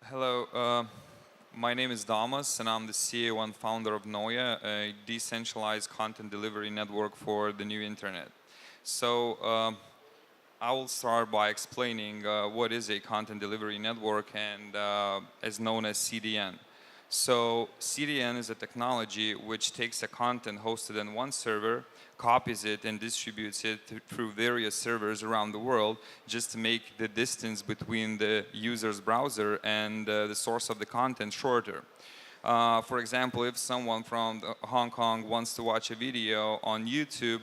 Hello, my name is Domas, and I'm the CEO and founder of Noia, a decentralized content delivery network for the new internet. So I will start by explaining what is a content delivery network and is known as CDN. So CDN is a technology which takes a content hosted on one server, copies it and distributes it through various servers around the world just to make the distance between the user's browser and the source of the content shorter. For example, if someone from Hong Kong wants to watch a video on YouTube,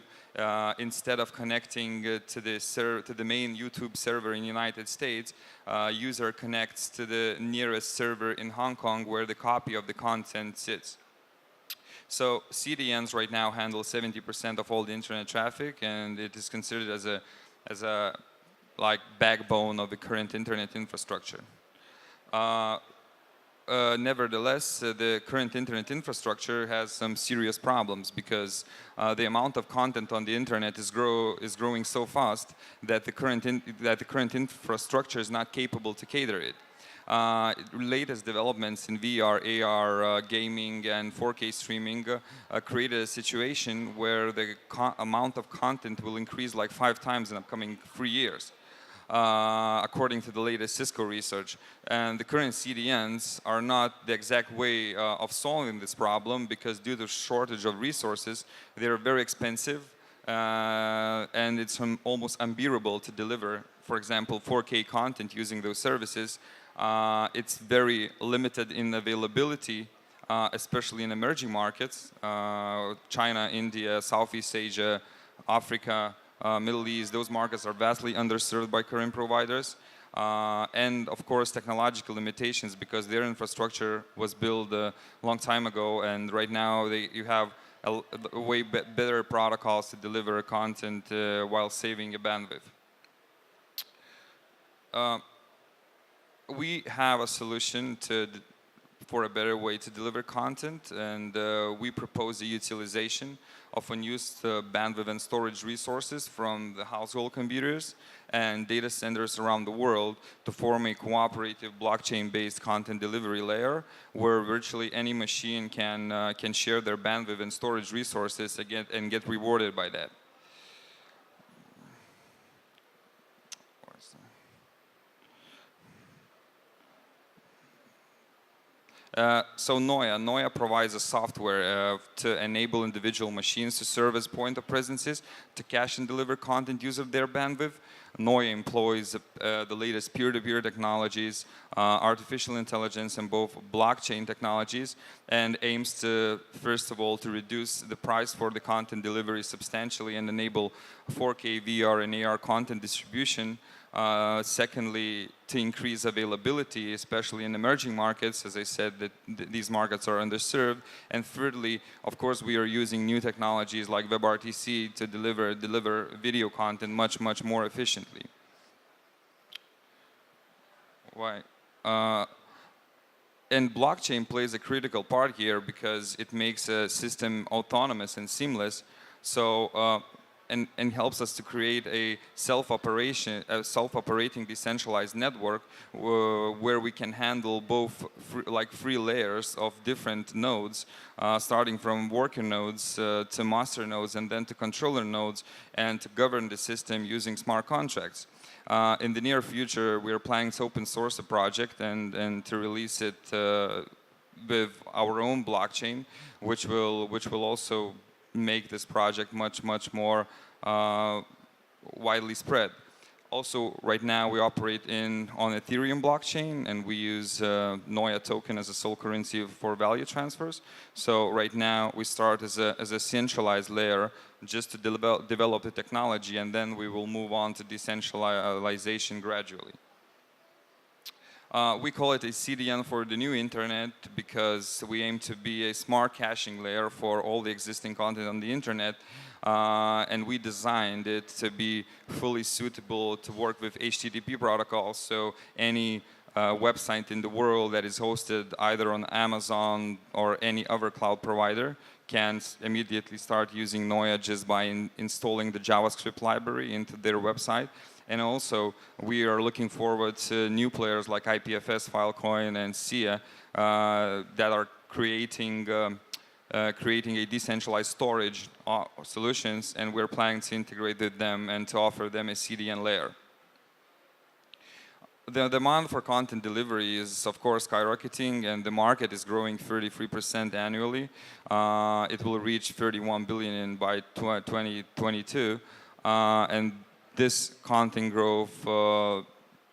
instead of connecting to the main YouTube server in the United States, user connects to the nearest server in Hong Kong where the copy of the content sits. So CDNs right now handle 70% of all the internet traffic, and it is considered as a like backbone of the current internet infrastructure. Nevertheless, the current internet infrastructure has some serious problems because the amount of content on the internet is growing so fast that the current infrastructure is not capable to cater it. Latest developments in VR, AR, gaming, and 4K streaming created a situation where the amount of content will increase like 5 times in the upcoming 3 years. According to the latest Cisco research. And the current CDNs are not the exact way of solving this problem because due to shortage of resources, they're very expensive and it's almost unbearable to deliver, for example, 4K content using those services. It's very limited in availability, especially in emerging markets, China, India, Southeast Asia, Africa, Middle East. Those markets are vastly underserved by current providers. And of course, technological limitations because their infrastructure was built a long time ago, and right now you have way better protocols to deliver content while saving a bandwidth. We have a solution for a better way to deliver content, and we propose the utilization of unused bandwidth and storage resources from the household computers and data centers around the world to form a cooperative blockchain-based content delivery layer where virtually any machine can share their bandwidth and storage resources and get rewarded by that. So Noia provides a software to enable individual machines to serve as point of presences to cache and deliver content use of their bandwidth. Noia employs the latest peer-to-peer technologies, artificial intelligence, and both blockchain technologies, and aims to, first of all, to reduce the price for the content delivery substantially and enable 4K, VR, and AR content distribution. Secondly, to increase availability, especially in emerging markets, as I said, that these markets are underserved. And thirdly, of course, we are using new technologies like WebRTC to deliver video content much more efficiently. Why? And blockchain plays a critical part here because it makes a system autonomous and seamless. So. And helps us to create a self-operating decentralized network where we can handle both free layers of different nodes, starting from worker nodes to master nodes and then to controller nodes, and to govern the system using smart contracts. In the near future, we are planning to open source a project and to release it with our own blockchain, which will also make this project much more widely spread. Also, right now we operate on Ethereum blockchain, and we use Noia token as a sole currency for value transfers. So right now we start as a centralized layer just to develop the technology, and then we will move on to decentralization gradually. We call it a CDN for the new internet because we aim to be a smart caching layer for all the existing content on the internet, and we designed it to be fully suitable to work with HTTP protocols. So any website in the world that is hosted either on Amazon or any other cloud provider can immediately start using Noia just by installing the JavaScript library into their website. And also, we are looking forward to new players like IPFS, Filecoin, and SIA that are creating a decentralized storage solutions, and we're planning to integrate with them and to offer them a CDN layer. The demand for content delivery is, of course, skyrocketing, and the market is growing 33% annually. It will reach 31 billion by 2022, and this content growth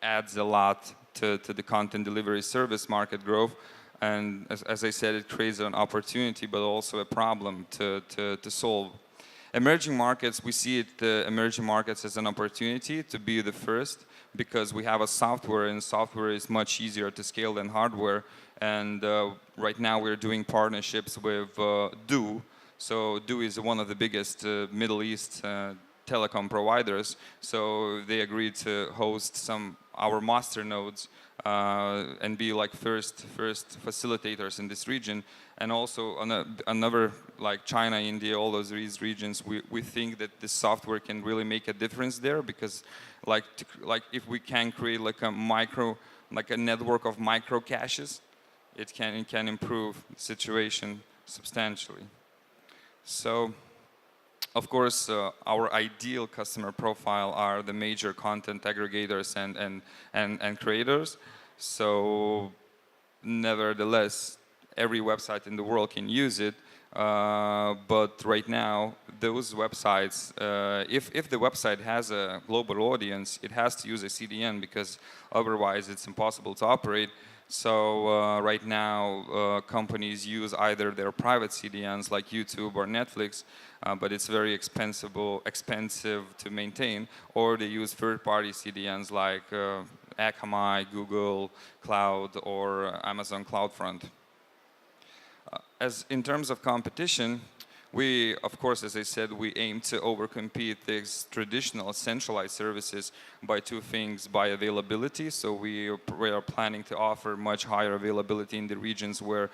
adds a lot to the content delivery service market growth. And as I said, it creates an opportunity, but also a problem to solve. Emerging markets, we see emerging markets as an opportunity to be the first, because we have a software, and software is much easier to scale than hardware. And right now we're doing partnerships with Do. So Do is one of the biggest Middle East telecom providers. So they agreed to host our master nodes and be like first facilitators in this region. And also another, like China, India, all these regions, we think that this software can really make a difference there, because like if we can create like a network of micro caches, it can improve the situation substantially. So of course, our ideal customer profile are the major content aggregators and creators. So nevertheless, every website in the world can use it. But right now, those websites, if the website has a global audience, it has to use a CDN, because otherwise it's impossible to operate. So right now, companies use either their private CDNs like YouTube or Netflix, but it's very expensive to maintain, or they use third-party CDNs like Akamai, Google Cloud, or Amazon CloudFront. As in terms of competition, we, of course, as I said, we aim to overcompete these traditional centralized services by two things: by availability. So we are planning to offer much higher availability in the regions where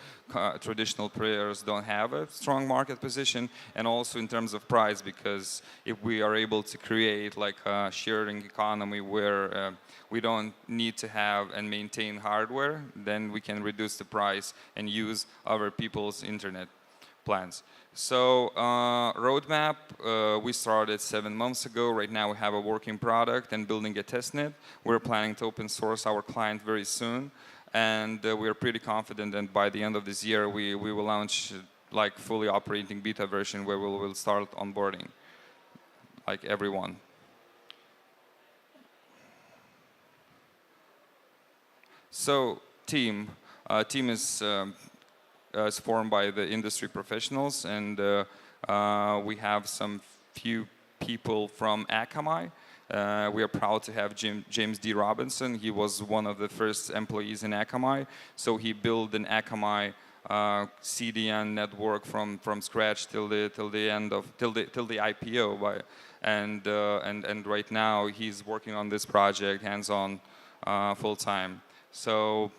traditional players don't have a strong market position, and also in terms of price, because if we are able to create like a sharing economy where we don't need to have and maintain hardware, then we can reduce the price and use other people's internet plans. So roadmap, we started 7 months ago. Right now we have a working product and building a testnet. We're planning to open source our client very soon. And we're pretty confident that by the end of this year, we will launch like fully operating beta version where we will start onboarding like everyone. So team is formed by the industry professionals, and we have some few people from Akamai. We are proud to have James D. Robinson. He was one of the first employees in Akamai. So he built an Akamai CDN network from scratch till the IPO. And right now he's working on this project hands-on, full-time. So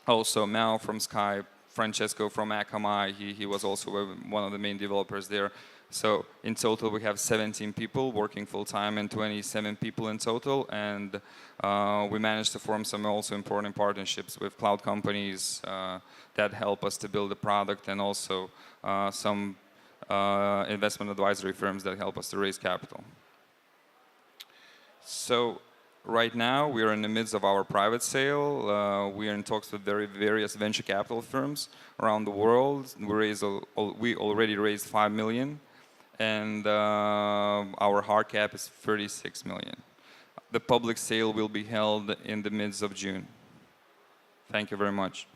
also Mel from Skype, Francesco from Akamai, he was also one of the main developers there. So in total, we have 17 people working full-time and 27 people in total. And we managed to form some also important partnerships with cloud companies that help us to build the product, and also some investment advisory firms that help us to raise capital. So right now, we are in the midst of our private sale. We are in talks with various venture capital firms around the world. We already raised 5 million, and our hard cap is 36 million. The public sale will be held in the midst of June. Thank you very much.